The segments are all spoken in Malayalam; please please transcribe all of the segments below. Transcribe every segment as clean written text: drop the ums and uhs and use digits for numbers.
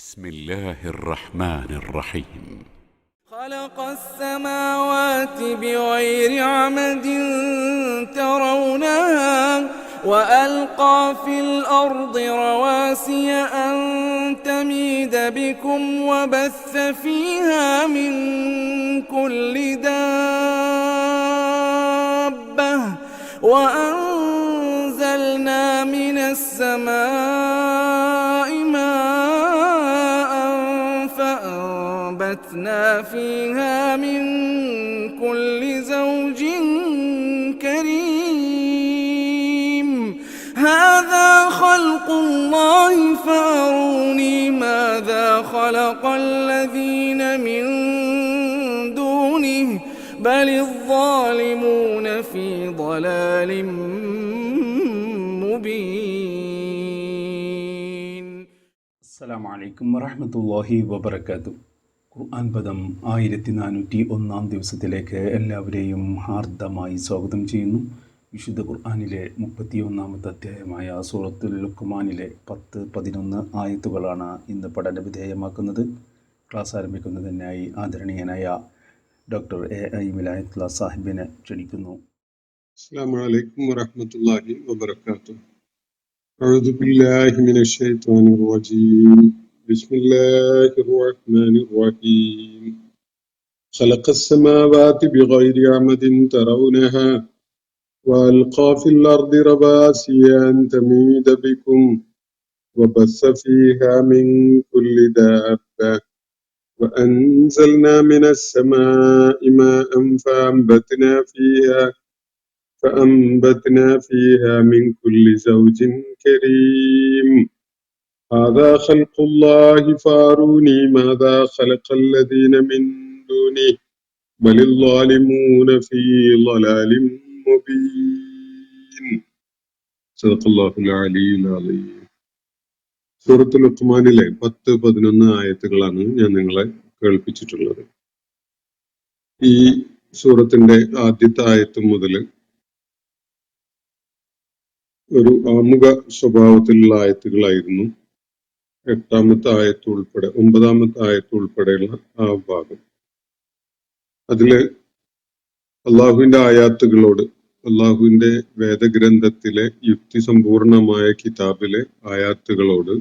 بسم الله الرحمن الرحيم. خلق السماوات بغير عمد ترونها وألقى في الأرض رواسي أن تميد بكم وبث فيها من كل دابة وأنزلنا من السماء ماء فأنبتنا فيها من كل زوج كريم هذا خلق الله فأروني ماذا خلق الذين من دونه بل الظالمون في ضلال مبين. അസ്സലാമു അലൈക്കും വറഹ്മത്തുള്ളാഹി വബറകാതുഹു. ഖുർആൻ പദം 1401 ദിവസത്തിലേക്ക് എല്ലാവരെയും ഹാർദമായി സ്വാഗതം ചെയ്യുന്നു. വിശുദ്ധ ഖുർആനിലെ 31 അധ്യായമായ സൂറത്തുൽ ലുഖ്മാനിലെ 10-11 ആയത്തുകളാണ് ഇന്ന് പഠനവിധേയമാക്കുന്നത്. ക്ലാസ് ആരംഭിക്കുന്നതിനായി ആദരണീയനായ ഡോക്ടർ A.I. വിലായത്തുള്ള സാഹിബിനെ ക്ഷണിക്കുന്നു. السلام عليكم ورحمة الله وبركاته. أعوذ بالله من الشيطان الرجيم. بسم الله الرحمن الرحيم. خلق السماوات بغير عمد ترونها وألقى في الأرض رواسي أن تميد بكم وبث فيها من كل دابة وأنزلنا من السماء ماء فأنبتنا فيها من كل زوج كريم هذا خلق الله فأروني ماذا خلق الذين من دونه بل الظالمون في ضلال مبين. صدق الله العلي العظيم. സൂറത്തുൽ ലുഖ്മാനിലെ 10-11 ആയത്തുകളാണ് ഞാൻ നിങ്ങളെ കേൾപ്പിച്ചിട്ടുള്ളത്. ഈ സൂറത്തിന്റെ ആദ്യത്തെ ആയത്ത് മുതൽ ഒരു ആമുഖ സ്വഭാവത്തിലുള്ള ആയത്തുകളായിരുന്നു 8-ാമത്തെ ആയത്ത് ഉൾപ്പെടെ 9-ാമത്തെ ആയത്ത് ഉൾപ്പെടെയുള്ള ആ ഭാഗം. അതില് അള്ളാഹുവിന്റെ ആയാത്തുകളോട്, അള്ളാഹുവിന്റെ വേദഗ്രന്ഥത്തിലെ യുക്തിസമ്പൂർണമായ കിതാബിലെ ആയാത്തുകളോട്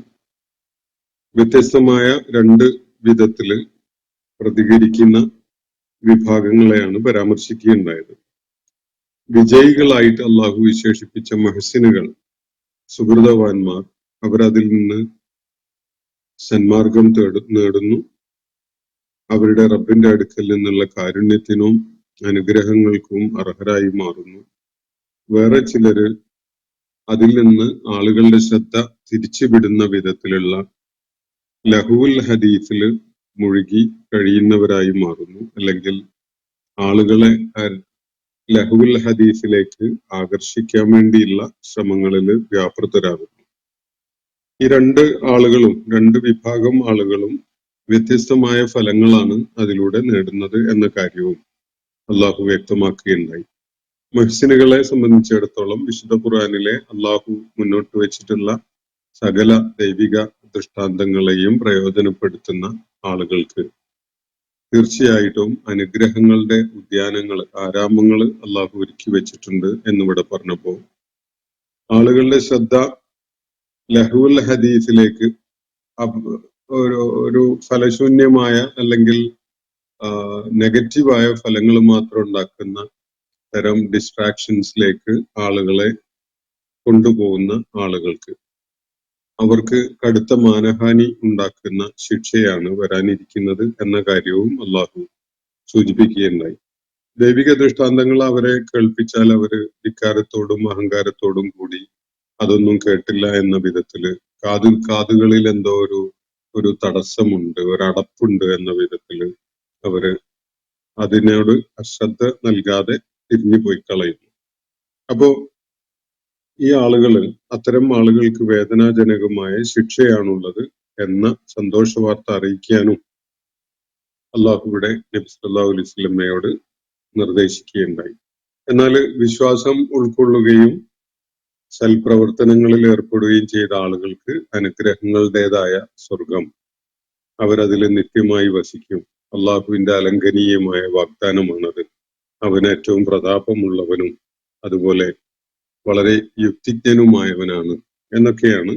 വ്യത്യസ്തമായ 2 വിധത്തില് പ്രതികരിക്കുന്ന വിഭാഗങ്ങളെയാണ് പരാമർശിക്കുകയുണ്ടായത്. വിജയികളായിട്ട് അള്ളാഹു വിശേഷിപ്പിച്ച മഹ്സിനുകൾ, സുഹൃതവാന്മാർ, അവരതിൽ നിന്ന് സന്മാർഗം നേടുന്നു. അവരുടെ റബ്ബിന്റെ അടുക്കൽ നിന്നുള്ള കാരുണ്യത്തിനും അനുഗ്രഹങ്ങൾക്കും അർഹരായി മാറുന്നു. വേറെ ചിലര് അതിൽ നിന്ന് ആളുകളുടെ ശ്രദ്ധ തിരിച്ചുവിടുന്ന വിധത്തിലുള്ള ലഹുൽ ഹദീസിൽ മുഴുകി കഴിയുന്നവരായി മാറുന്നു. അല്ലെങ്കിൽ ആളുകളെ ലഹുൽ ഹദീസിലേക്ക് ആകർഷിക്കാൻ വേണ്ടിയുള്ള ശ്രമങ്ങളിൽ വ്യാപൃതരാകുന്നു. ഈ 2 ആളുകളും, 2 വിഭാഗം ആളുകളും വ്യത്യസ്തമായ ഫലങ്ങളാണ് അതിലൂടെ നേടുന്നത് എന്ന കാര്യവും അള്ളാഹു വ്യക്തമാക്കുകയുണ്ടായി. മുഹ്സിനുകളെ സംബന്ധിച്ചിടത്തോളം വിശുദ്ധ ഖുർആനിലെ അള്ളാഹു മുന്നോട്ട് വെച്ചിട്ടുള്ള സകല ദൈവിക ദൃഷ്ടാന്തങ്ങളെയും പ്രയോജനപ്പെടുത്തുന്ന ആളുകൾക്ക് തീർച്ചയായിട്ടും അനുഗ്രഹങ്ങളുടെ ഉദ്യാനങ്ങൾ, ആരാമങ്ങൾ അള്ളാഹു ഒരുക്കി വെച്ചിട്ടുണ്ട് എന്നിവിടെ പറഞ്ഞപ്പോ ആളുകളുടെ ശ്രദ്ധ ലഹുൽ ഹദീസിലേക്ക് ഒരു ഫലശൂന്യമായ അല്ലെങ്കിൽ നെഗറ്റീവായ ഫലങ്ങൾ മാത്രം ഉണ്ടാക്കുന്ന തരം ഡിസ്ട്രാക്ഷൻസിലേക്ക് ആളുകളെ കൊണ്ടുപോകുന്ന ആളുകൾക്ക് അവർക്ക് കടുത്ത മാനഹാനി ഉണ്ടാക്കുന്ന ശിക്ഷയാണ് വരാനിരിക്കുന്നത് എന്ന കാര്യവും അള്ളാഹു സൂചിപ്പിക്കുകയുണ്ടായി. ദൈവിക ദൃഷ്ടാന്തങ്ങൾ അവരെ കേൾപ്പിച്ചാൽ അവര് ധിക്കാരത്തോടും അഹങ്കാരത്തോടും കൂടി അതൊന്നും കേട്ടില്ല എന്ന വിധത്തില് കാതുകളിൽ എന്തോ ഒരു തടസ്സമുണ്ട്, ഒരടപ്പുണ്ട് എന്ന വിധത്തില് അവര് അതിനോട് അശ്രദ്ധ നൽകാതെ തിരിഞ്ഞു പോയി കളയുന്നു. അപ്പോ ഈ ആളുകള്, അത്തരം ആളുകൾക്ക് വേദനാജനകമായ ശിക്ഷയാണുള്ളത് എന്ന സന്തോഷ വാർത്ത അറിയിക്കാനും അള്ളാഹുവിടെ നബി സല്ലല്ലാഹു അലൈഹി വസല്ലമയോട് നിർദ്ദേശിക്കുകയുണ്ടായി. എന്നാൽ വിശ്വാസം ഉൾക്കൊള്ളുകയും സൽപ്രവർത്തനങ്ങളിൽ ഏർപ്പെടുകയും ചെയ്ത ആളുകൾക്ക് അനുഗ്രഹങ്ങളുടേതായ സ്വർഗം അവരതിൽ നിത്യമായി വസിക്കും. അള്ളാഹുവിന്റെ അലംഘനീയമായ വാഗ്ദാനമാണത്. അവൻ ഏറ്റവും പ്രതാപമുള്ളവനും അതുപോലെ വളരെ യുക്തിജ്ഞനുമായവനാണ് എന്നൊക്കെയാണ്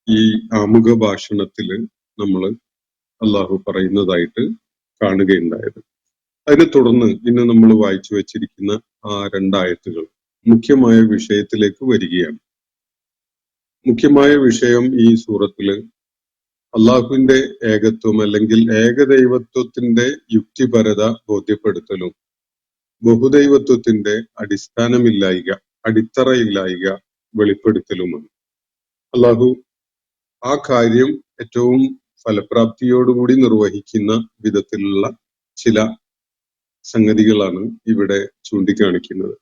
ഈ ആമുഖ ഭാഷണത്തില് നമ്മൾ അള്ളാഹു പറയുന്നതായിട്ട് കാണുകയുണ്ടായത്. അതിനെ തുടർന്ന് ഇന്ന് നമ്മൾ വായിച്ചു വച്ചിരിക്കുന്ന ആ രണ്ടായത്തുകൾ മുഖ്യമായ വിഷയത്തിലേക്ക് വരികയാണ്. മുഖ്യമായ വിഷയം ഈ സൂറത്തില് അള്ളാഹുവിന്റെ ഏകത്വം അല്ലെങ്കിൽ ഏകദൈവത്വത്തിന്റെ യുക്തിപരത ബോധ്യപ്പെടുത്തലും ബഹുദൈവത്വത്തിന്റെ അടിത്തറയില്ലായിക വെളിപ്പെടുത്തലുമാണ്. അള്ളാഹു ആ കാര്യം ഏറ്റവും ഫലപ്രാപ്തിയോടുകൂടി നിർവഹിക്കുന്ന വിധത്തിലുള്ള ചില സംഗതികളാണ് ഇവിടെ ചൂണ്ടിക്കാണിക്കുന്നത്.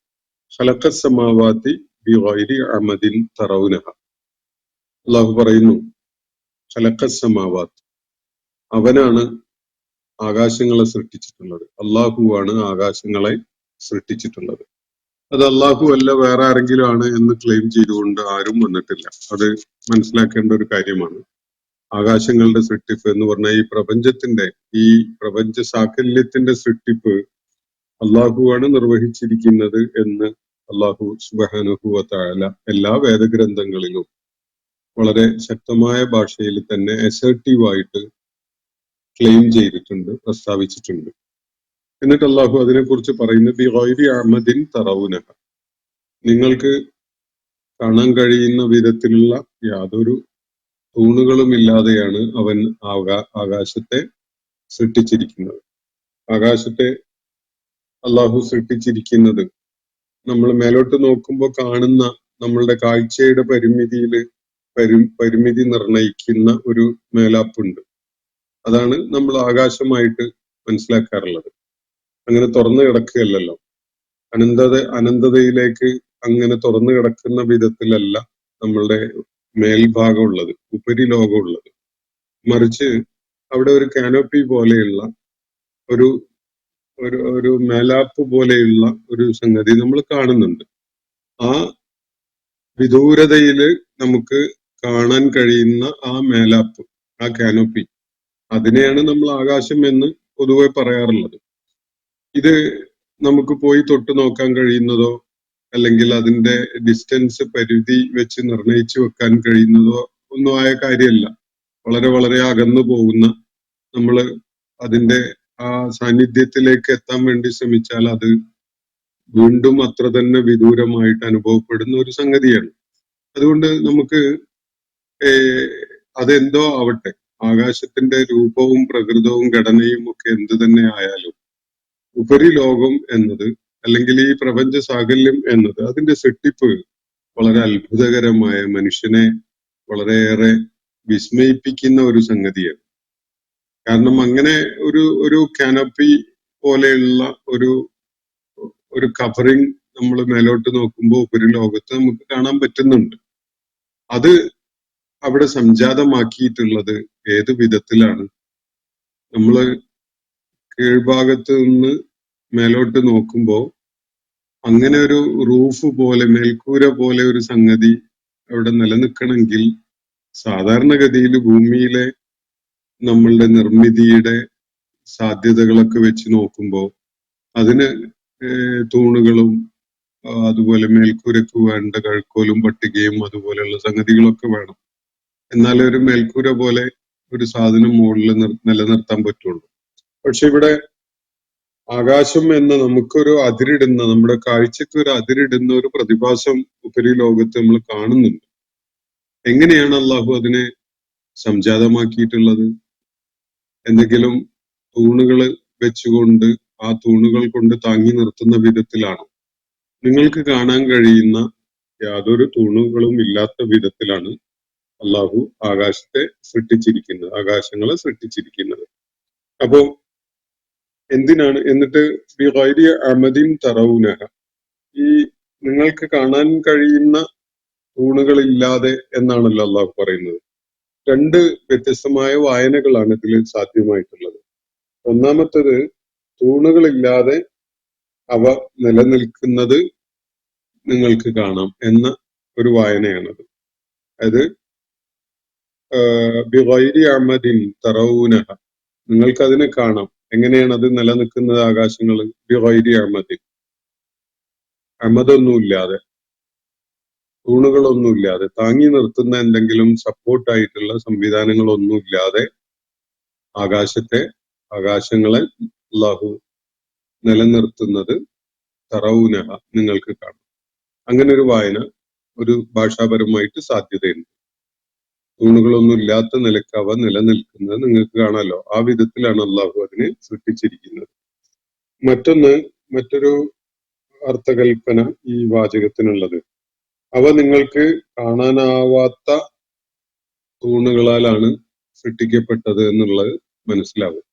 ഖലഖസ് സമാവാതി ബിഗൈരി അമദിൻ തറൗനഹ. അള്ളാഹു പറയുന്നു, ഖലഖസ് സമാവാത്ത്, അവനാണ് ആകാശങ്ങളെ സൃഷ്ടിച്ചിട്ടുള്ളത്. അള്ളാഹുവാണ് ആകാശങ്ങളെ സൃഷ്ടിച്ചിട്ടുള്ളത്. അത് അള്ളാഹു അല്ല വേറെ ആരെങ്കിലും ആണ് എന്ന് ക്ലെയിം ചെയ്തുകൊണ്ട് ആരും വന്നിട്ടില്ല. അത് മനസ്സിലാക്കേണ്ട ഒരു കാര്യമാണ്. ആകാശങ്ങളുടെ സൃഷ്ടിപ്പ് എന്ന് പറഞ്ഞാൽ ഈ പ്രപഞ്ച സാകല്യത്തിന്റെ സൃഷ്ടിപ്പ് അള്ളാഹുവാണ് നിർവഹിച്ചിരിക്കുന്നത് എന്ന് അള്ളാഹു സുബ്ഹാനഹു വ തആല എല്ലാ വേദഗ്രന്ഥങ്ങളിലും വളരെ ശക്തമായ ഭാഷയിൽ തന്നെ അസർട്ടീവായിട്ട് ക്ലെയിം ചെയ്തിട്ടുണ്ട്, പ്രസ്താവിച്ചിട്ടുണ്ട്. എന്നിട്ട് അള്ളാഹു അതിനെക്കുറിച്ച് പറയുന്നത് ബിഗൈരി അമദിൻ തറൗനഹ, നിങ്ങൾക്ക് കാണാൻ കഴിയുന്ന വിധത്തിലുള്ള യാതൊരു തൂണുകളും ഇല്ലാതെയാണ് അവൻ ആകാശത്തെ സൃഷ്ടിച്ചിരിക്കുന്നത്. ആകാശത്തെ അള്ളാഹു സൃഷ്ടിച്ചിരിക്കുന്നത് നമ്മൾ മേലോട്ട് നോക്കുമ്പോൾ കാണുന്ന നമ്മളുടെ കാഴ്ചയുടെ പരിമിതി നിർണയിക്കുന്ന ഒരു മേലാപ്പുണ്ട്. അതാണ് നമ്മൾ ആകാശമായിട്ട് മനസ്സിലാക്കാറുള്ളത്. അങ്ങനെ തുറന്നു കിടക്കുകയല്ലല്ലോ. അനന്തതയിലേക്ക് അങ്ങനെ തുറന്നു കിടക്കുന്ന വിധത്തിലല്ല നമ്മളുടെ മേൽഭാഗമുള്ളത്, ഉപരിലോകമുള്ളത്. മറിച്ച് അവിടെ ഒരു കാനോപ്പി പോലെയുള്ള ഒരു മേലാപ്പ് പോലെയുള്ള ഒരു സംഗതി നമ്മൾ കാണുന്നുണ്ട്. ആ വിദൂരതയില് നമുക്ക് കാണാൻ കഴിയുന്ന ആ മേലാപ്പ്, ആ കാനോപ്പി, അതിനെയാണ് നമ്മൾ ആകാശം എന്ന് പൊതുവെ പറയാറുള്ളത്. ഇത് നമുക്ക് പോയി തൊട്ട് നോക്കാൻ കഴിയുന്നതോ അല്ലെങ്കിൽ അതിന്റെ ഡിസ്റ്റൻസ് പരിധി വെച്ച് നിർണയിച്ചു വെക്കാൻ കഴിയുന്നതോ ഒന്നും ആയ കാര്യമല്ല. വളരെ വളരെ അകന്നു പോകുന്ന, നമ്മൾ അതിന്റെ ആ സാന്നിധ്യത്തിലേക്ക് എത്താൻ വേണ്ടി ശ്രമിച്ചാൽ അത് വീണ്ടും അത്ര തന്നെ വിദൂരമായിട്ട് അനുഭവപ്പെടുന്ന ഒരു സംഗതിയാണ്. അതുകൊണ്ട് നമുക്ക് അതെന്തോ ആവട്ടെ, ആകാശത്തിന്റെ രൂപവും പ്രകൃതവും ഘടനയും ഒക്കെ എന്ത് തന്നെ ആയാലും ഉപരിലോകം എന്നത് അല്ലെങ്കിൽ ഈ പ്രപഞ്ച സാകല്യം എന്നത് അതിന്റെ സൃഷ്ടിപ്പ് വളരെ അത്ഭുതകരമായ, മനുഷ്യനെ വളരെയേറെ വിസ്മയിപ്പിക്കുന്ന ഒരു സംഗതിയാണ്. കാരണം അങ്ങനെ ഒരു കാനപ്പി പോലെയുള്ള ഒരു കവറിങ് നമ്മൾ മേലോട്ട് നോക്കുമ്പോൾ ഉപരിലോകത്ത് നമുക്ക് കാണാൻ പറ്റുന്നുണ്ട്. അത് അവിടെ സംജാതമാക്കിയിട്ടുള്ളത് ഏത് വിധത്തിലാണ്? നമ്മള് കീഴ്ഭാഗത്ത് നിന്ന് മേലോട്ട് നോക്കുമ്പോൾ അങ്ങനെ ഒരു റൂഫ് പോലെ, മേൽക്കൂര പോലെ ഒരു സംഗതി അവിടെ നിലനിൽക്കണമെങ്കിൽ സാധാരണഗതിയിൽ ഭൂമിയിലെ നമ്മളുടെ നിർമ്മിതിയുടെ സാധ്യതകളൊക്കെ വെച്ച് നോക്കുമ്പോൾ അതിന് തൂണുകളും അതുപോലെ മേൽക്കൂരക്ക് വേണ്ട കഴുക്കോലും പട്ടികയും അതുപോലെയുള്ള സംഗതികളൊക്കെ വേണം. എന്നാലേ ഒരു മേൽക്കൂര പോലെ ഒരു സാധനം മുകളിൽ നിലനിർത്താൻ പറ്റുള്ളൂ. പക്ഷെ ഇവിടെ ആകാശം എന്ന നമുക്കൊരു അതിരിടുന്ന, നമ്മുടെ കാഴ്ചക്ക് ഒരു അതിരിടുന്ന ഒരു പ്രതിഭാസം ഉപരിലോകത്ത് നമ്മൾ കാണുന്നുണ്ട്. എങ്ങനെയാണ് അള്ളാഹു അതിനെ സംജാതമാക്കിയിട്ടുള്ളത്? എന്തെങ്കിലും തൂണുകൾ വെച്ചുകൊണ്ട് ആ തൂണുകൾ കൊണ്ട് താങ്ങി നിർത്തുന്ന വിധത്തിലാണ്? നിങ്ങൾക്ക് കാണാൻ കഴിയുന്ന യാതൊരു തൂണുകളും ഇല്ലാത്ത വിധത്തിലാണ് അള്ളാഹു ആകാശങ്ങളെ സൃഷ്ടിച്ചിരിക്കുന്നത്. അപ്പോ എന്തിനാണ്? എന്നിട്ട് ബിഗൈരി അമദിൻ തറൗനഹ, ഈ നിങ്ങൾക്ക് കാണാൻ കഴിയുന്ന തൂണുകളില്ലാതെ എന്നാണല്ലോ അള്ളാഹു പറയുന്നത്. രണ്ട് വ്യത്യസ്തമായ വായനകളാണ് ഇതിൽ സാധ്യമായിട്ടുള്ളത്. ഒന്നാമത്തത്, തൂണുകളില്ലാതെ അവ നിലനിൽക്കുന്നത് നിങ്ങൾക്ക് കാണാം എന്ന ഒരു വായനയാണത്. അത് ബിഗൈരി അമദിൻ തറൗനഹ, നിങ്ങൾക്ക് അതിനെ കാണാം. എങ്ങനെയാണ് അത് നിലനിൽക്കുന്നത്? ആകാശങ്ങൾ ബിഗൈരി അമദിൻ, അമദൊന്നുമില്ലാതെ, തൂണുകളൊന്നുമില്ലാതെ, താങ്ങി നിർത്തുന്ന എന്തെങ്കിലും സപ്പോർട്ടായിട്ടുള്ള സംവിധാനങ്ങളൊന്നുമില്ലാതെ ആകാശങ്ങളെ അള്ളാഹു നിലനിർത്തുന്നത് തറൗനഹ, നിങ്ങൾക്ക് കാണാം. അങ്ങനെ ഒരു വായന ഒരു ഭാഷാപരമായിട്ട് സാധ്യതയുണ്ട്. തൂണുകളൊന്നും ഇല്ലാത്ത നിലക്ക് അവ നിലനിൽക്കുന്നത് നിങ്ങൾക്ക് കാണാമല്ലോ. ആ വിധത്തിലാണ് അള്ളാഹു അതിനെ സൃഷ്ടിച്ചിരിക്കുന്നത്. മറ്റൊരു അർത്ഥകൽപ്പന ഈ വാചകത്തിനുള്ളത്, അവ നിങ്ങൾക്ക് കാണാനാവാത്ത തൂണുകളാലാണ് സൃഷ്ടിക്കപ്പെട്ടത് എന്നുള്ളത് മനസ്സിലാവും.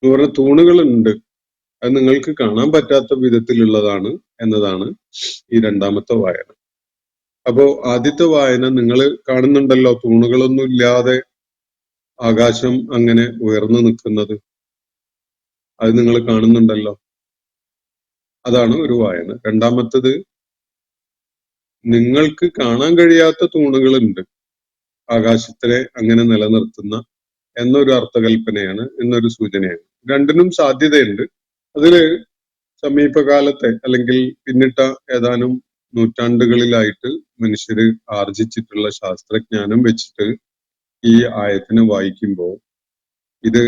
എന്ന് പറഞ്ഞാൽ തൂണുകളുണ്ട്, അത് നിങ്ങൾക്ക് കാണാൻ പറ്റാത്ത വിധത്തിലുള്ളതാണ് എന്നതാണ് ഈ രണ്ടാമത്തെ വായന. അപ്പോ ആദ്യത്തെ വായന നിങ്ങൾ കാണുന്നുണ്ടല്ലോ, തൂണുകളൊന്നും ഇല്ലാതെ ആകാശം അങ്ങനെ ഉയർന്നു നിൽക്കുന്നത്, അത് നിങ്ങൾ കാണുന്നുണ്ടല്ലോ, അതാണ് ഒരു വായന. രണ്ടാമത്തത്, നിങ്ങൾക്ക് കാണാൻ കഴിയാത്ത തൂണുകളുണ്ട് ആകാശത്തിനെ അങ്ങനെ നിലനിർത്തുന്ന എന്നൊരു അർത്ഥകൽപ്പനയാണ്, എന്നൊരു സൂചനയാണ്. രണ്ടിനും സാധ്യതയുണ്ട്. അതില് സമീപകാലത്തെ അല്ലെങ്കിൽ പിന്നിട്ട ഏതാനും നൂറ്റാണ്ടുകളിലായിട്ട് മനുഷ്യര് ആർജിച്ചിട്ടുള്ള ശാസ്ത്രജ്ഞാനം വെച്ചിട്ട് ഈ ആയത്തിനെ വായിക്കുമ്പോൾ ഇത്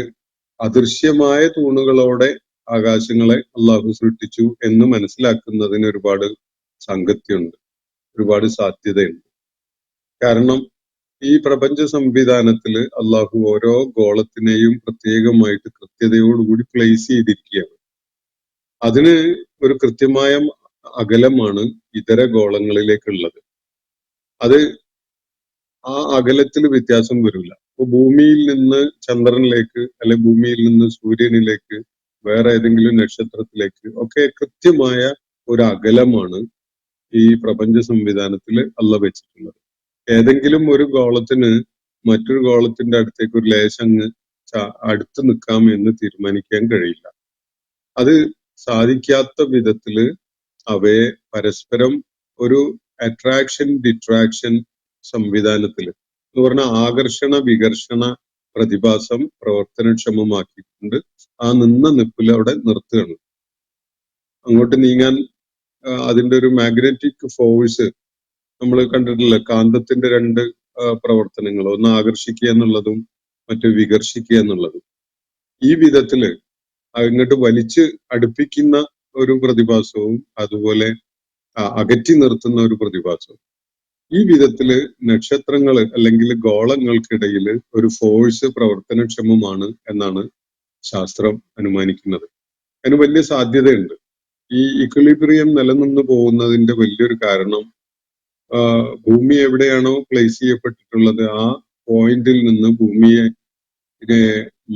അദൃശ്യമായ തൂണുകളോടെ ആകാശങ്ങളെ അള്ളാഹു സൃഷ്ടിച്ചു എന്ന് മനസ്സിലാക്കുന്നതിന് ഒരുപാട് സാങ്കത്യമുണ്ട്, ഒരുപാട് സാധ്യതയുണ്ട്. കാരണം ഈ പ്രപഞ്ച സംവിധാനത്തില് അള്ളാഹു ഓരോ ഗോളത്തിനെയും പ്രത്യേകമായിട്ട് കൃത്യതയോടുകൂടി പ്ലേസ് ചെയ്തിരിക്കുകയാണ്. അതിന് ഒരു കൃത്യമായ അകലമാണ് ഇതര ഗോളങ്ങളിലേക്കുള്ളത്. അത് ആ അകലത്തിൽ വ്യത്യാസം വരില്ല. ഇപ്പൊ ഭൂമിയിൽ നിന്ന് ചന്ദ്രനിലേക്ക്, അല്ലെ ഭൂമിയിൽ നിന്ന് സൂര്യനിലേക്ക്, വേറെ ഏതെങ്കിലും നക്ഷത്രത്തിലേക്ക് ഒക്കെ കൃത്യമായ ഒരു അകലമാണ് ഈ പ്രപഞ്ച സംവിധാനത്തിൽ അള്ളാഹ് വെച്ചിട്ടുള്ളത്. ഏതെങ്കിലും ഒരു ഗോളത്തിന് മറ്റൊരു ഗോളത്തിന്റെ അടുത്തേക്ക് ഒരു ലേശങ്ങ് അടുത്ത് നിൽക്കാം എന്ന് തീരുമാനിക്കാൻ കഴിയില്ല. അത് സാധിക്കാത്ത വിധത്തില് അവയെ പരസ്പരം ഒരു അട്രാക്ഷൻ ഡിട്രാക്ഷൻ സംവിധാനത്തില്, എന്ന് പറഞ്ഞാൽ ആകർഷണ വികർഷണ പ്രതിഭാസം പ്രവർത്തനക്ഷമമാക്കിയിട്ടുണ്ട്. ആ നിന്ന നിപ്പിൽ അവിടെ നിർത്തുകയാണ്. അങ്ങോട്ട് നീങ്ങാൻ അതിന്റെ ഒരു മാഗ്നറ്റിക് ഫോഴ്സ് നമ്മൾ കണ്ടിട്ടില്ല. കാന്തത്തിന്റെ രണ്ട് പ്രവർത്തനങ്ങൾ, ഒന്ന് ആകർഷിക്കുക എന്നുള്ളതും മറ്റു വികർഷിക്കുക എന്നുള്ളതും. ഈ വിധത്തില് ഇങ്ങോട്ട് വലിച്ച് അടുപ്പിക്കുന്ന ഒരു പ്രതിഭാസവും അതുപോലെ അകറ്റി നിർത്തുന്ന ഒരു പ്രതിഭാസവും. ഈ വിധത്തില് നക്ഷത്രങ്ങള് അല്ലെങ്കിൽ ഗോളങ്ങൾക്കിടയിൽ ഒരു ഫോഴ്സ് പ്രവർത്തനക്ഷമമാണ് എന്നാണ് ശാസ്ത്രം അനുമാനിക്കുന്നത്. അതിന് വലിയ സാധ്യതയുണ്ട്. ഈ ഇക്വിലിബ്രിയം നിലനിന്ന് പോകുന്നതിന്റെ വലിയൊരു കാരണം ഭൂമി എവിടെയാണോ പ്ലേസ് ചെയ്യപ്പെട്ടിട്ടുള്ളത് ആ പോയിന്റിൽ നിന്ന് ഭൂമിയെ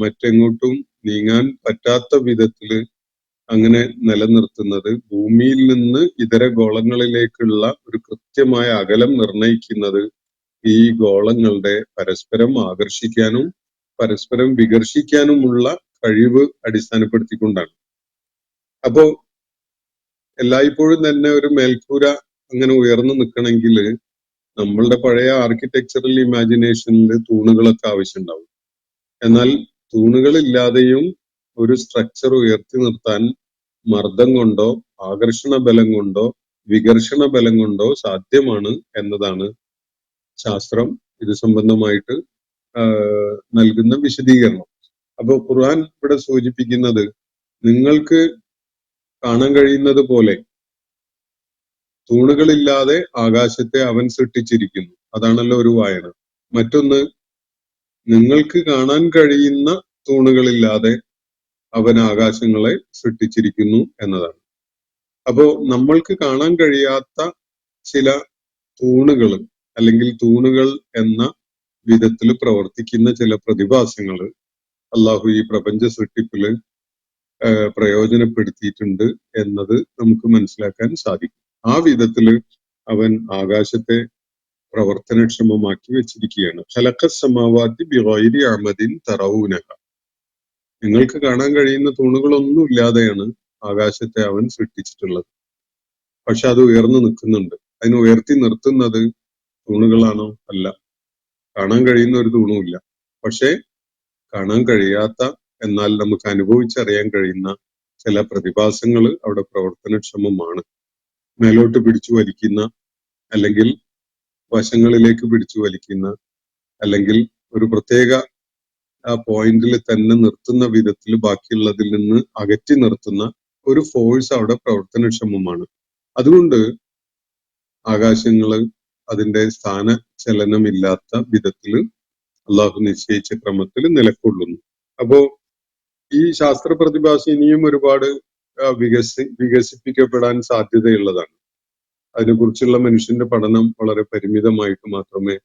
മറ്റെങ്ങോട്ടും നീങ്ങാൻ പറ്റാത്ത വിധത്തില് അങ്ങനെ നിലനിർത്തുന്നത്, ഭൂമിയിൽ നിന്ന് ഇതര ഗോളങ്ങളിലേക്കുള്ള ഒരു കൃത്യമായ അകലം നിർണയിക്കുന്നത് ഈ ഗോളങ്ങളുടെ പരസ്പരം ആകർഷിക്കാനും പരസ്പരം വികർഷിക്കാനുമുള്ള കഴിവ് അടിസ്ഥാനപ്പെടുത്തിക്കൊണ്ടാണ്. അപ്പോ എല്ലായ്പ്പോഴും തന്നെ ഒരു മേൽക്കൂര അങ്ങനെ ഉയർന്നു നിൽക്കണമെങ്കിൽ നമ്മളുടെ പഴയ ആർക്കിടെക്ചറൽ ഇമാജിനേഷനിൽ തൂണുകളൊക്കെ ആവശ്യമുണ്ടാവും. എന്നാൽ തൂണുകളില്ലാതെയും ഒരു സ്ട്രക്ചർ ഉയർത്തി നിർത്താൻ മർദ്ദം കൊണ്ടോ ആകർഷണ ബലം കൊണ്ടോ വികർഷണ ബലം കൊണ്ടോ സാധ്യമാണ് എന്നതാണ് ശാസ്ത്രം ഇത് സംബന്ധമായിട്ട് നൽകുന്ന വിശദീകരണം. അപ്പൊ ഖുർആൻ ഇവിടെ സൂചിപ്പിക്കുന്നത് നിങ്ങൾക്ക് കാണാൻ കഴിയുന്നത് പോലെ തൂണുകളില്ലാതെ ആകാശത്തെ അവൻ സൃഷ്ടിച്ചിരിക്കുന്നു. അതാണല്ലോ ഒരു വായന. മറ്റൊന്ന്, നിങ്ങൾക്ക് കാണാൻ കഴിയുന്ന തൂണുകളില്ലാതെ അവൻ ആകാശങ്ങളെ സൃഷ്ടിച്ചിരിക്കുന്നു എന്നതാണ്. അപ്പോ നമ്മൾക്ക് കാണാൻ കഴിയാത്ത ചില തൂണുകൾ അല്ലെങ്കിൽ തൂണുകൾ എന്ന വിധത്തിൽ പ്രവർത്തിക്കുന്ന ചില പ്രതിഭാസങ്ങൾ അള്ളാഹു ഈ പ്രപഞ്ച സൃഷ്ടിപ്പില് പ്രയോജനപ്പെടുത്തിയിട്ടുണ്ട് എന്നത് നമുക്ക് മനസ്സിലാക്കാൻ സാധിക്കും. ആ വിധത്തില് അവൻ ആകാശത്തെ പ്രവർത്തനക്ഷമമാക്കി വെച്ചിരിക്കുകയാണ്. ഖലഖസ് സമാവാതി ബിഗൈരി അമദിൻ തറൗനഹ, നിങ്ങൾക്ക് കാണാൻ കഴിയുന്ന തൂണുകളൊന്നും ഇല്ലാതെയാണ് ആകാശത്തെ അവൻ സൃഷ്ടിച്ചിട്ടുള്ളത്. പക്ഷെ അത് ഉയർന്നു നിൽക്കുന്നുണ്ട്. അതിനെ ഉയർത്തി നിർത്തുന്നത് തൂണുകളാണോ? അല്ല. കാണാൻ കഴിയുന്ന ഒരു തൂണുമില്ല. പക്ഷെ കാണാൻ കഴിയാത്ത എന്നാൽ നമുക്ക് അനുഭവിച്ചറിയാൻ കഴിയുന്ന ചില പ്രതിഭാസങ്ങൾ അവിടെ പ്രവർത്തനക്ഷമമാണ്. മേലോട്ട് പിടിച്ചു വലിക്കുന്ന, അല്ലെങ്കിൽ വശങ്ങളിലേക്ക് പിടിച്ചു വലിക്കുന്ന, അല്ലെങ്കിൽ ഒരു പ്രത്യേക പോയിന്റിൽ തന്നെ നിർത്തുന്ന വിധത്തിൽ ബാക്കിയുള്ളതിൽ നിന്ന് അകറ്റി നിർത്തുന്ന ഒരു ഫോഴ്സ് അവിടെ പ്രവർത്തനക്ഷമമാണ്. അതുകൊണ്ട് ആകാശങ്ങള് അതിന്റെ സ്ഥാന ചലനമില്ലാത്ത വിധത്തിൽ അള്ളാഹു നിശ്ചയിച്ച ക്രമത്തിൽ നിലകൊള്ളുന്നു. അപ്പോ ഈ ശാസ്ത്ര പ്രതിഭാസം ഇനിയും ഒരുപാട് വികസിപ്പിക്കപ്പെടാൻ സാധ്യതയുള്ളതാണ്. അതിനെക്കുറിച്ചുള്ള മനുഷ്യന്റെ പഠനം വളരെ പരിമിതമായിട്ട് മാത്രമേ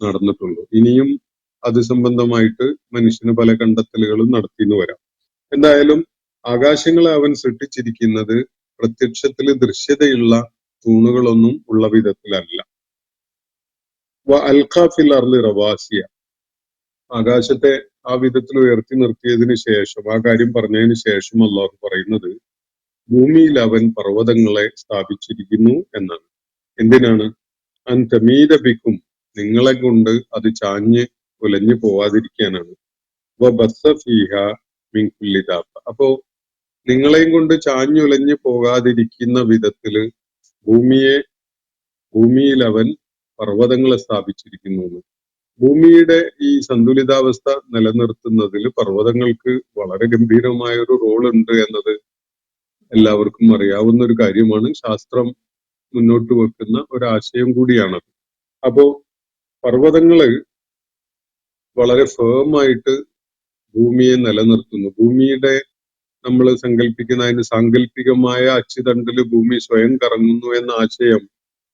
നടന്നിട്ടുള്ളൂ. ഇനിയും അത് സംബന്ധമായിട്ട് മനുഷ്യന് പല കണ്ടെത്തലുകളും നടത്തിയെന്ന് വരാം. എന്തായാലും ആകാശങ്ങളെ അവൻ സൃഷ്ടിച്ചിരിക്കുന്നത് പ്രത്യക്ഷത്തിൽ ദൃശ്യതയുള്ള തൂണുകളൊന്നും ഉള്ള വിധത്തിലല്ല. അൽഖാ ഫിൽ അർളി റവാസിയ, ആകാശത്തെ ആ വിധത്തിൽ ഉയർത്തി നിർത്തിയതിനു ശേഷം, ആ കാര്യം പറഞ്ഞതിന് ശേഷം അള്ളാഹു പറയുന്നത് ഭൂമിയിൽ അവൻ പർവ്വതങ്ങളെ സ്ഥാപിച്ചിരിക്കുന്നു എന്നാണ്. എന്തിനാണ്? അൻ തമീദ ബിക്കും, നിങ്ങളെ കൊണ്ട് അത് ചാഞ്ഞ് ഉലഞ്ഞു പോവാതിരിക്കാനാണ്. വബസ്സ ഫീഹ മിൻ കുല്ലി ദാബ്ബ, അപ്പോ നിങ്ങളെയും കൊണ്ട് ചാഞ്ഞുലഞ്ഞു പോകാതിരിക്കുന്ന വിധത്തില് ഭൂമിയിൽ അവൻ പർവ്വതങ്ങളെ സ്ഥാപിച്ചിരിക്കുന്നു. ഭൂമിയുടെ ഈ സന്തുലിതാവസ്ഥ നിലനിർത്തുന്നതിൽ പർവ്വതങ്ങൾക്ക് വളരെ ഗംഭീരമായ ഒരു റോൾ ഉണ്ട് എന്നത് എല്ലാവർക്കും അറിയാവുന്ന ഒരു കാര്യമാണ്. ശാസ്ത്രം മുന്നോട്ട് വെക്കുന്ന ഒരാശയം കൂടിയാണത്. അപ്പോ പർവ്വതങ്ങള് വളരെ ഫേമായിട്ട് ഭൂമിയെ നിലനിർത്തുന്നു. ഭൂമിയുടെ നമ്മൾ സങ്കല്പിക്കുന്ന അതിന് സാങ്കല്പികമായ അച്ചുതണ്ടില് ഭൂമി സ്വയം കറങ്ങുന്നു എന്ന ആശയം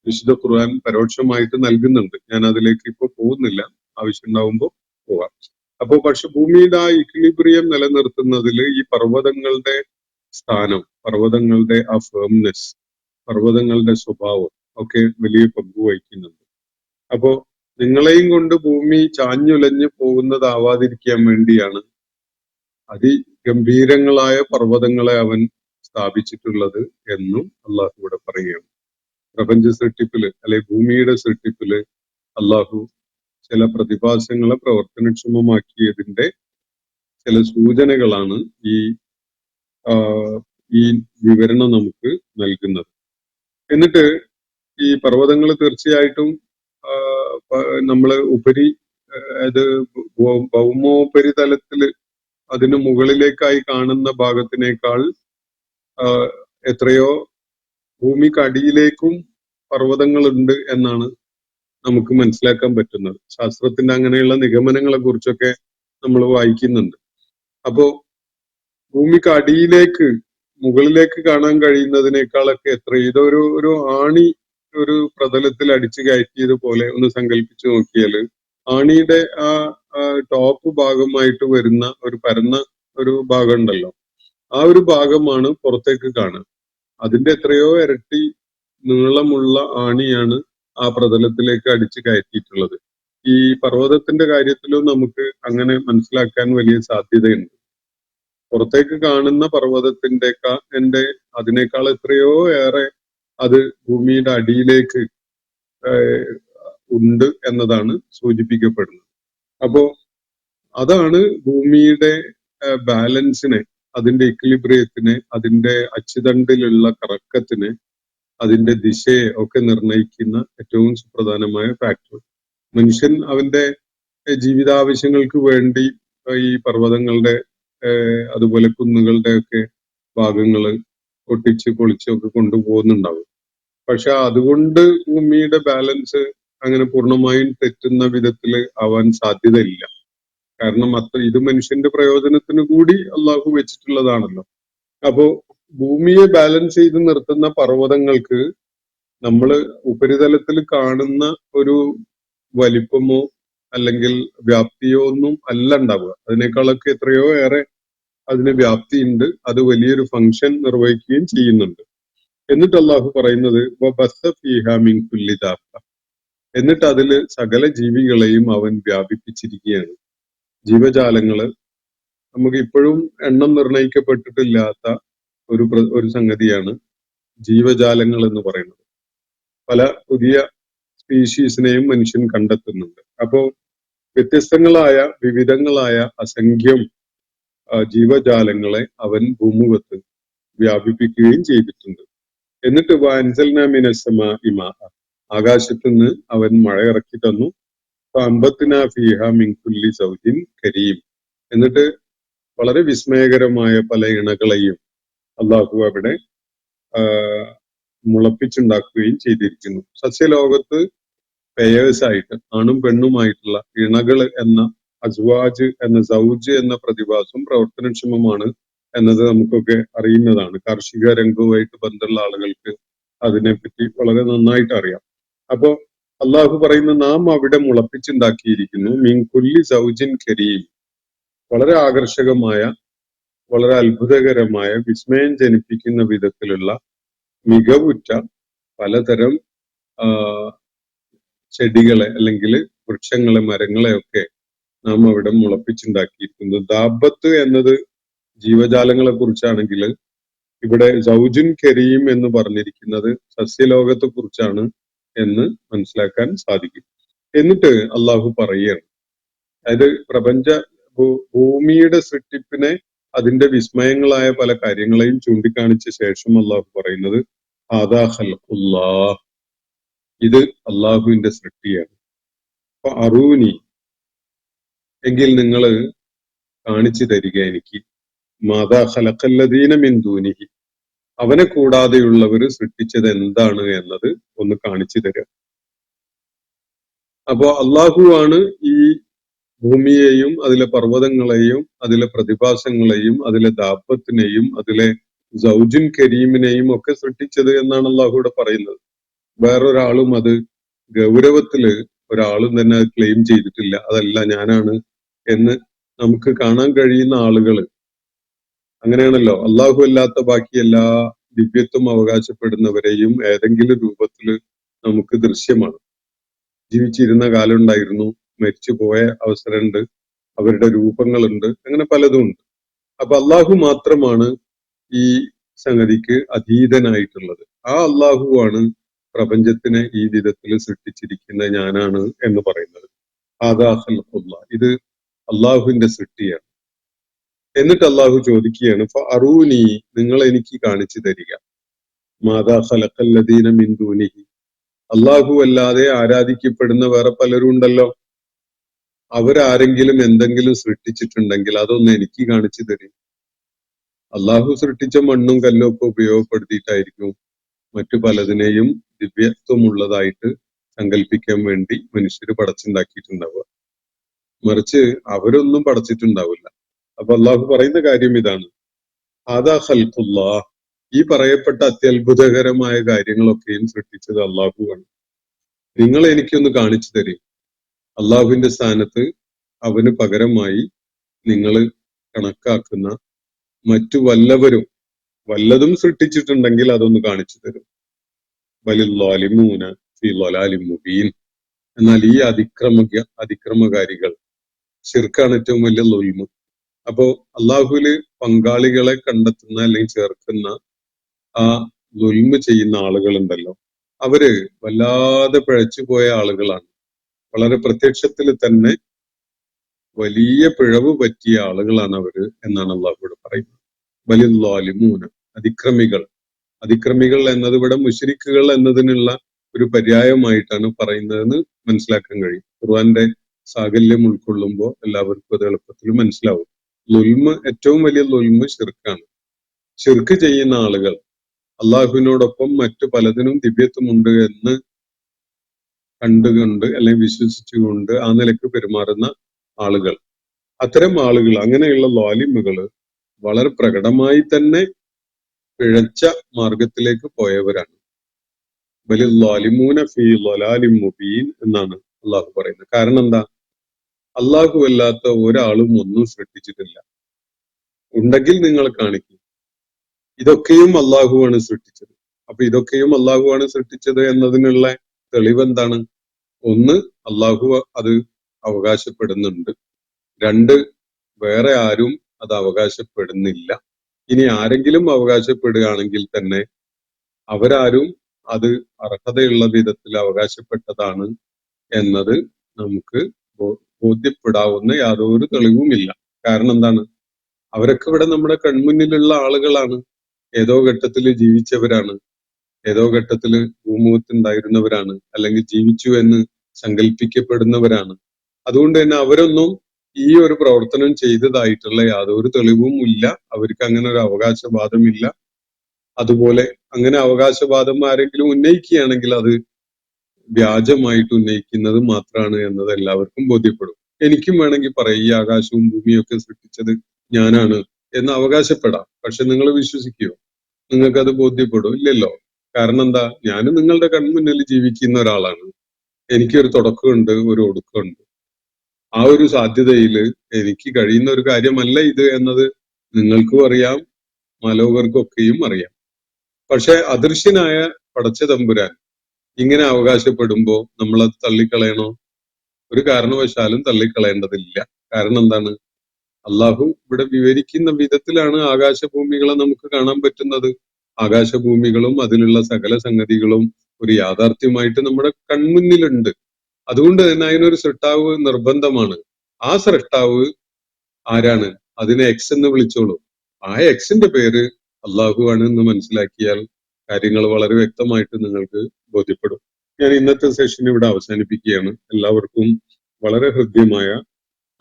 വിശുദ്ധ ഖുർആൻ പരോക്ഷമായിട്ട് നൽകുന്നുണ്ട്. ഞാൻ അതിലേക്ക് ഇപ്പൊ പോകുന്നില്ല, ആവശ്യമുണ്ടാവുമ്പോൾ പോവാം. അപ്പോ പക്ഷെ ഭൂമിയുടെ ആ ഇക്വിലിബ്രിയം നിലനിർത്തുന്നതിൽ ഈ പർവ്വതങ്ങളുടെ സ്ഥാനം, പർവ്വതങ്ങളുടെ ആ ഫേംനെസ്, പർവ്വതങ്ങളുടെ സ്വഭാവം ഒക്കെ വലിയ പങ്ക് വഹിക്കുന്നുണ്ട്. അപ്പോ നിങ്ങളെയും കൊണ്ട് ഭൂമി ചാഞ്ഞുലഞ്ഞു പോകുന്നതാവാതിരിക്കാൻ വേണ്ടിയാണ് അതിഗംഭീരങ്ങളായ പർവ്വതങ്ങളെ അവൻ സ്ഥാപിച്ചിട്ടുള്ളത് എന്നും അള്ളാഹു ഇവിടെ പറയുകയാണ്. പ്രപഞ്ച സൃഷ്ടിപ്പില് അല്ലെ ഭൂമിയുടെ സൃഷ്ടിപ്പില് അള്ളാഹു ചില പ്രതിഭാസങ്ങളെ പ്രവർത്തനക്ഷമമാക്കിയതിന്റെ ചില സൂചനകളാണ് ഈ വിവരണം നമുക്ക് നൽകുന്നത്. എന്നിട്ട് ഈ പർവ്വതങ്ങൾ തീർച്ചയായിട്ടും നമ്മള് അത് ഭൗമോപരിതലത്തില് അതിന് മുകളിലേക്കായി കാണുന്ന ഭാഗത്തിനേക്കാൾ എത്രയോ ഭൂമിക്ക് അടിയിലേക്കും പർവ്വതങ്ങളുണ്ട് എന്നാണ് നമുക്ക് മനസ്സിലാക്കാൻ പറ്റുന്നത്. ശാസ്ത്രത്തിന്റെ അങ്ങനെയുള്ള നിഗമനങ്ങളെ കുറിച്ചൊക്കെ നമ്മൾ വായിക്കുന്നുണ്ട്. അപ്പോ ഭൂമിക്ക് അടിയിലേക്ക് മുകളിലേക്ക് കാണാൻ കഴിയുന്നതിനേക്കാളൊക്കെ ഇതൊരു ആണി ഒരു പ്രതലത്തിൽ അടിച്ചു കയറ്റിയതുപോലെ ഒന്ന് സങ്കല്പിച്ചു നോക്കിയാല് ആണിയുടെ ആ ടോപ്പ് ഭാഗമായിട്ട് വരുന്ന ഒരു പരന്ന ഒരു ഭാഗം ഉണ്ടല്ലോ, ആ ഒരു ഭാഗമാണ് പുറത്തേക്ക് കാണുക. അതിന്റെ എത്രയോ ഇരട്ടി നീളമുള്ള ആണിയാണ് ആ പ്രതലത്തിലേക്ക് അടിച്ചു കയറ്റിയിട്ടുള്ളത്. ഈ പർവ്വതത്തിന്റെ കാര്യത്തിലും നമുക്ക് അങ്ങനെ മനസ്സിലാക്കാൻ വലിയ സാധ്യതയുണ്ട്. പുറത്തേക്ക് കാണുന്ന അതിനേക്കാൾ എത്രയോ ഏറെ അത് ഭൂമിയുടെ അടിയിലേക്ക് ഉണ്ട് എന്നതാണ് സൂചിപ്പിക്കപ്പെടുന്നത്. അപ്പോ അതാണ് ഭൂമിയുടെ ബാലൻസിനെ, അതിന്റെ ഇക്വിലിബ്രിയത്തിനെ, അതിന്റെ അച്ചുതണ്ടിലുള്ള കറക്കത്തിനെ, അതിന്റെ ദിശയെ ഒക്കെ നിർണയിക്കുന്ന ഏറ്റവും സുപ്രധാനമായ ഫാക്ടർ. മനുഷ്യൻ അവന്റെ ജീവിതാവശ്യങ്ങൾക്ക് വേണ്ടി ഈ പർവ്വതങ്ങളുടെ അതുപോലെ കുന്നുകളുടെ ഒക്കെ ഭാഗങ്ങള് പൊട്ടിച്ച് പൊളിച്ചൊക്കെ കൊണ്ടുപോകുന്നുണ്ടാവും. പക്ഷെ അതുകൊണ്ട് ഭൂമിയുടെ ബാലൻസ് അങ്ങനെ പൂർണ്ണമായും തെറ്റുന്ന വിധത്തില് ആവാൻ സാധ്യതയില്ല. കാരണം ഇത് മനുഷ്യന്റെ പ്രയോജനത്തിന് കൂടി അള്ളാഹു വെച്ചിട്ടുള്ളതാണല്ലോ. അപ്പോ ഭൂമിയെ ബാലൻസ് ചെയ്ത് നിർത്തുന്ന പർവ്വതങ്ങൾക്ക് നമ്മള് ഉപരിതലത്തിൽ കാണുന്ന ഒരു വലിപ്പമോ അല്ലെങ്കിൽ വ്യാപ്തിയോ ഒന്നും അല്ല ഉണ്ടാവുക. അതിനേക്കാളൊക്കെ എത്രയോ ഏറെ അതിന് വ്യാപ്തിയുണ്ട്. അത് വലിയൊരു ഫംഗ്ഷൻ നിർവഹിക്കുകയും ചെയ്യുന്നുണ്ട്. എന്നിട്ട് അള്ളാഹു പറയുന്നത് എന്നിട്ട് അതില് സകല ജീവികളെയും അവൻ വ്യാപിപ്പിച്ചിരിക്കുകയാണ്. ജീവജാലങ്ങള് നമുക്ക് ഇപ്പോഴും എണ്ണം നിർണയിക്കപ്പെട്ടിട്ടില്ലാത്ത ഒരു സംഗതിയാണ് ജീവജാലങ്ങൾ എന്ന് പറയുന്നത്. പല പുതിയ സ്പീഷീസിനെയും മനുഷ്യൻ കണ്ടെത്തുന്നുണ്ട്. അപ്പോ വ്യത്യസ്തങ്ങളായ വിവിധങ്ങളായ അസംഖ്യം ജീവജാലങ്ങളെ അവൻ ഭൂമുഖത്ത് വ്യാപിപ്പിക്കുകയും ചെയ്തിട്ടുണ്ട്. എന്നിട്ട് വഅൻസൽനാ മിനസ്സമാഇ മാഅ, ആകാശത്ത് നിന്ന് അവൻ മഴ ഇറക്കി തന്നു. ഫഅംബത്നാ ഫീഹാ മിൻ കുല്ലി സൗജിൻ കരീം, എന്നിട്ട് വളരെ വിസ്മയകരമായ പല ഇണകളെയും അള്ളാഹു അവിടെ മുളപ്പിച്ചുണ്ടാക്കുകയും ചെയ്തിരിക്കുന്നു. സസ്യലോകത്ത് പെയേഴ്സായിട്ട് ആണും പെണ്ണുമായിട്ടുള്ള ഇണകൾ എന്ന അസ്വാജ് എന്ന സൗജ് എന്ന പ്രതിഭാസം പ്രവർത്തനക്ഷമമാണ് എന്നത് നമുക്കൊക്കെ അറിയുന്നതാണ്. കാർഷിക രംഗവുമായിട്ട് ബന്ധമുള്ള ആളുകൾക്ക് അതിനെപ്പറ്റി വളരെ നന്നായിട്ട് അറിയാം. അപ്പോ അള്ളാഹു പറയുന്ന നാം അവിടെ മുളപ്പിച്ചുണ്ടാക്കിയിരിക്കുന്നു മിൻ കുല്ലി സൗജിൻ കരീം, വളരെ ആകർഷകമായ, വളരെ അത്ഭുതകരമായ, വിസ്മയം ജനിപ്പിക്കുന്ന വിധത്തിലുള്ള മികവുറ്റ പലതരം ചെടികളെ അല്ലെങ്കിൽ വൃക്ഷങ്ങളെ, മരങ്ങളെ ഒക്കെ നാം അവിടെ മുളപ്പിച്ചുണ്ടാക്കിയിരിക്കുന്നത്. ദാബത്ത് എന്നത് ജീവജാലങ്ങളെ കുറിച്ചാണെങ്കിൽ ഇവിടെ സൗജുൻ കരീം എന്ന് പറഞ്ഞിരിക്കുന്നത് സസ്യലോകത്തെ കുറിച്ചാണ് എന്ന് മനസ്സിലാക്കാൻ സാധിക്കും. എന്നിട്ട് അള്ളാഹു പറയുകയാണ്, അതായത് ഭൂമിയുടെ സൃഷ്ടിപ്പിനെ അതിന്റെ വിസ്മയങ്ങളായ പല കാര്യങ്ങളെയും ചൂണ്ടിക്കാണിച്ച ശേഷം അള്ളാഹു പറയുന്നത് ഹാദാ ഖൽഖുല്ലാഹ്, ഇത് അള്ളാഹുവിന്റെ സൃഷ്ടിയാണ്. അപ്പൊ അറൂനി, എങ്കിൽ നിങ്ങൾ കാണിച്ചു തരിക എനിക്ക്, മാതാ ഖലഖല്ലദീന മിൻ ദൂനിഹി, അവനെ കൂടാതെയുള്ളവർ സൃഷ്ടിച്ചത് എന്താണ് എന്നത് ഒന്ന് കാണിച്ചു തരിക. അപ്പോ അള്ളാഹുവാണ് ഈ ഭൂമിയെയും അതിലെ പർവ്വതങ്ങളെയും അതിലെ പ്രതിഭാസങ്ങളെയും അതിലെ ദാബത്തിനെയും അതിലെ സൗജുൻ കരീമിനെയും ഒക്കെ സൃഷ്ടിച്ചത് എന്നാണ് അള്ളാഹുവിടെ പറയുന്നത്. വേറൊരാളും അത് ഗൗരവത്തില് ഒരാളും തന്നെ അത് ക്ലെയിം ചെയ്തിട്ടില്ല, അതല്ല ഞാനാണ് എന്ന് നമുക്ക് കാണാൻ കഴിയുന്ന ആളുകൾ അങ്ങനെയാണല്ലോ. അള്ളാഹു അല്ലാത്ത ബാക്കി എല്ലാ ദിവ്യത്വം അവകാശപ്പെടുന്നവരെയും ഏതെങ്കിലും രൂപത്തിൽ നമുക്ക് ദൃശ്യമാണ്. ജീവിച്ചിരുന്ന കാലം ഉണ്ടായിരുന്നു, മരിച്ചു പോയ അവസരമുണ്ട്, അവരുടെ രൂപങ്ങളുണ്ട്, അങ്ങനെ പലതും ഉണ്ട്. അപ്പൊ അള്ളാഹു മാത്രമാണ് ഈ സംഗതിക്ക് അതീതനായിട്ടുള്ളത്. ആ അള്ളാഹുവാണ് പ്രപഞ്ചത്തിനെ ഈ വിധത്തിൽ സൃഷ്ടിച്ചിരിക്കുന്ന ഞാനാണ് എന്ന് പറയുന്നത്. ആദാ ഖൽഖുല്ലാഹ്, ഇത് അള്ളാഹുവിന്റെ സൃഷ്ടിയാണ്. എന്നിട്ട് അള്ളാഹു ചോദിക്കുകയാണ്, ഫഅറൂനി, നിങ്ങൾ എനിക്ക് കാണിച്ചു തരിക, മാദാ ഖലഖല്ലദീന മിൻ ദൂനിഹി, അള്ളാഹു അല്ലാതെ ആരാധിക്കപ്പെടുന്ന വേറെ പലരും ഉണ്ടല്ലോ, അവരാരെങ്കിലും എന്തെങ്കിലും സൃഷ്ടിച്ചിട്ടുണ്ടെങ്കിൽ അതൊന്ന് എനിക്ക് കാണിച്ചു തരും. അള്ളാഹു സൃഷ്ടിച്ച മണ്ണും കല്ലും ഒക്കെ ഉപയോഗപ്പെടുത്തിയിട്ടായിരിക്കും മറ്റു പലതിനെയും ദിവ്യത്വമുള്ളതായിട്ട് സങ്കല്പിക്കാൻ വേണ്ടി മനുഷ്യര് പടച്ചുണ്ടാക്കിയിട്ടുണ്ടാവുക. മറിച്ച് അവരൊന്നും പടച്ചിട്ടുണ്ടാവില്ല. അപ്പൊ അള്ളാഹു പറയുന്ന കാര്യം ഇതാണ്, ആദാ ഖൽഖുല്ലാഹ്, ഈ പറയപ്പെട്ട അത്യത്ഭുതകരമായ കാര്യങ്ങളൊക്കെയും സൃഷ്ടിച്ചത് അള്ളാഹുവാണ്. നിങ്ങൾ എനിക്കൊന്ന് കാണിച്ചു തരും, അള്ളാഹുവിന്റെ സ്ഥാനത്ത് അവന് പകരമായി നിങ്ങൾ കണക്കാക്കുന്ന മറ്റു വല്ലതും സൃഷ്ടിച്ചിട്ടുണ്ടെങ്കിൽ അതൊന്ന് കാണിച്ചു തരും. വലില്ലാലിമൂന ഫീ ളലാലിൻ മുബീൻ, എന്നാൽ ഈ അതിക്രമകാരികൾ, ശിർക്കാണ് ഏറ്റവും വലിയ ളുൽമ്. അപ്പോ അള്ളാഹുവില് പങ്കാളികളെ കണ്ടെത്തുന്ന അല്ലെങ്കിൽ ചേർക്കുന്ന ആ ളുൽമ് ചെയ്യുന്ന ആളുകളുണ്ടല്ലോ, അവര് വല്ലാതെ പിഴച്ചുപോയ ആളുകളാണ്. വളരെ പ്രത്യക്ഷത്തിൽ തന്നെ വലിയ പിഴവ് പറ്റിയ ആളുകളാണ് അവര് എന്നാണ് അള്ളാഹുവിടെ പറയുന്നത്. വലില്ലാലിമൂന, അതിക്രമികൾ എന്നത് ഇവിടെ മുശ്രിക്കുകൾ എന്നതിനുള്ള ഒരു പര്യായമായിട്ടാണ് പറയുന്നതെന്ന് മനസ്സിലാക്കാൻ കഴിയും. ഖുർആന്റെ സാകല്യം ഉൾക്കൊള്ളുമ്പോൾ എല്ലാവർക്കും അത് എളുപ്പത്തിൽ മനസ്സിലാവും. ളുൽമ്, ഏറ്റവും വലിയ ളുൽമ് ശിർക്കാണ്. ശിർക്ക് ചെയ്യുന്ന ആളുകൾ, അള്ളാഹുവിനോടൊപ്പം മറ്റു പലതിനും ദിവ്യത്വമുണ്ട് എന്ന് കണ്ടുകൊണ്ട് അല്ലെങ്കിൽ വിശ്വസിച്ചുകൊണ്ട് ആ നിലയ്ക്ക് പെരുമാറുന്ന ആളുകൾ, അത്തരം ആളുകൾ, അങ്ങനെയുള്ള ളാലിമുകള് വളരെ പ്രകടമായി തന്നെ പിഴച്ച മാർഗത്തിലേക്ക് പോയവരാണ്. വലില്ലാലിമൂന ഫീ ളലാലിൻ മുബീൻ എന്നാണ് അള്ളാഹു പറയുന്നത്. കാരണം എന്താ? അള്ളാഹു അല്ലാത്ത ഒരാളും ഒന്നും സൃഷ്ടിച്ചിട്ടില്ല. ഉണ്ടെങ്കിൽ നിങ്ങൾ കാണിക്കും. ഇതൊക്കെയും അള്ളാഹുവാണ് സൃഷ്ടിച്ചത്. അപ്പൊ ഇതൊക്കെയും അള്ളാഹുവാണ് സൃഷ്ടിച്ചത് എന്നതിനുള്ള തെളിവെന്താണ്? ഒന്ന്, അള്ളാഹു അത് അവകാശപ്പെടുന്നുണ്ട്. രണ്ട്, വേറെ ആരും അത് അവകാശപ്പെടുന്നില്ല. ഇനി ആരെങ്കിലും അവകാശപ്പെടുകയാണെങ്കിൽ തന്നെ അവരാരും അത് അർഹതയുള്ള വിധത്തിൽ അവകാശപ്പെട്ടതാണ് എന്നത് നമുക്ക് ബോധ്യപ്പെടാവുന്ന യാതൊരു തെളിവുമില്ല. കാരണം എന്താണ്? അവരൊക്കെ ഇവിടെ നമ്മുടെ കൺമുന്നിലുള്ള ആളുകളാണ്. ഏതോ ഘട്ടത്തിൽ ജീവിച്ചവരാണ്, ഏതോ ഘട്ടത്തിൽ ഭൂമുഖത്തുണ്ടായിരുന്നവരാണ്, അല്ലെങ്കിൽ ജീവിച്ചു എന്ന് സങ്കല്പിക്കപ്പെടുന്നവരാണ്. അതുകൊണ്ട് തന്നെ അവരൊന്നും ഈ ഒരു പ്രവർത്തനം ചെയ്തതായിട്ടുള്ള യാതൊരു തെളിവും ഇല്ല. അവർക്ക് അങ്ങനെ ഒരു അവകാശവാദമില്ല. അതുപോലെ അങ്ങനെ അവകാശവാദം ആരെങ്കിലും ഉന്നയിക്കുകയാണെങ്കിൽ അത് വ്യാജമായിട്ട് ഉന്നയിക്കുന്നത് മാത്രമാണ് എന്നത് എല്ലാവർക്കും ബോധ്യപ്പെടും. എനിക്കും വേണമെങ്കിൽ പറയാം ഈ ആകാശവും ഭൂമിയും ഒക്കെ സൃഷ്ടിച്ചത് ഞാനാണ് എന്ന് അവകാശപ്പെടാം. പക്ഷെ നിങ്ങൾ വിശ്വസിക്കുമോ? നിങ്ങൾക്കത് ബോധ്യപ്പെടും? ഇല്ലല്ലോ. കാരണം എന്താ? ഞാൻ നിങ്ങളുടെ കൺമുന്നിൽ ജീവിക്കുന്ന ഒരാളാണ്. എനിക്കൊരു തുടക്കമുണ്ട്, ഒരു ഒടുക്കമുണ്ട്. ആ ഒരു സാധ്യതയിൽ എനിക്ക് കഴിയുന്ന ഒരു കാര്യമല്ല ഇത് എന്നത് നിങ്ങൾക്കും അറിയാം, മാലോകർക്കൊക്കെയും അറിയാം. പക്ഷെ അദൃശ്യനായ പടച്ച തമ്പുരാൻ ഇങ്ങനെ അവകാശപ്പെടുമ്പോ നമ്മളത് തള്ളിക്കളയണോ? ഒരു കാരണവശാലും തള്ളിക്കളയേണ്ടതില്ല. കാരണം എന്താണ്? അള്ളാഹു ഇവിടെ വിവരിക്കുന്ന വിധത്തിലാണ് ആകാശഭൂമികളെ നമുക്ക് കാണാൻ പറ്റുന്നത്. ആകാശഭൂമികളും അതിലുള്ള സകല സംഗതികളും ഒരു യാഥാർത്ഥ്യമായിട്ട് നമ്മുടെ കൺമുന്നിലുണ്ട്. അതുകൊണ്ട് തന്നെ അതിനൊരു സൃഷ്ടാവ് നിർബന്ധമാണ്. ആ സൃഷ്ടാവ് ആരാണ്? അതിനെ എക്സ് എന്ന് വിളിച്ചോളൂ. ആ എക്സിന്റെ പേര് അള്ളാഹു ആണ് എന്ന് മനസ്സിലാക്കിയാൽ കാര്യങ്ങൾ വളരെ വ്യക്തമായിട്ട് നിങ്ങൾക്ക് ബോധ്യപ്പെടും. ഞാൻ ഇന്നത്തെ സെഷൻ ഇവിടെ അവസാനിപ്പിക്കുകയാണ്. എല്ലാവർക്കും വളരെ ഹൃദ്യമായ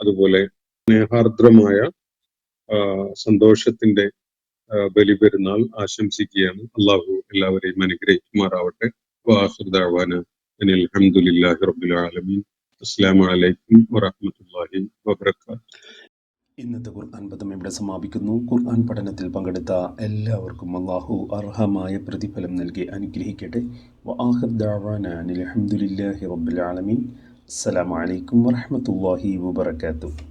അതുപോലെ സ്നേഹാർദ്രമായ സന്തോഷത്തിന്റെ ബലിപെരുന്നാൾ ആശംസിക്കുകയാണ്. അള്ളാഹു എല്ലാവരെയും അനുഗ്രഹിക്കുമാറാവട്ടെ. വാഹിർ ദഅ്വാന അനിൽ ഹംദുലില്ലാഹി റബ്ബിൽ ആലമീൻ. അസ്സലാമു അലൈക്കും വറഹ്മത്തുള്ളാഹി വബറകാതുഹു. ഇന്നത്തെ ഖുർആൻ പദം ഇവിടെ സമാപിക്കുന്നു. ഖുർആൻ പഠനത്തിൽ പങ്കെടുത്ത എല്ലാവർക്കും അല്ലാഹു അർഹമായ പ്രതിഫലം നൽകി അനുഗ്രഹിക്കട്ടെ. വആഖിർ ദഅ്വാന അനിൽ ഹംദുലില്ലാഹി റബ്ബിൽ ആലമീൻ. അസ്സലാമു അലൈക്കും വറഹ്മത്തുള്ളാഹി വബറകാതുഹു.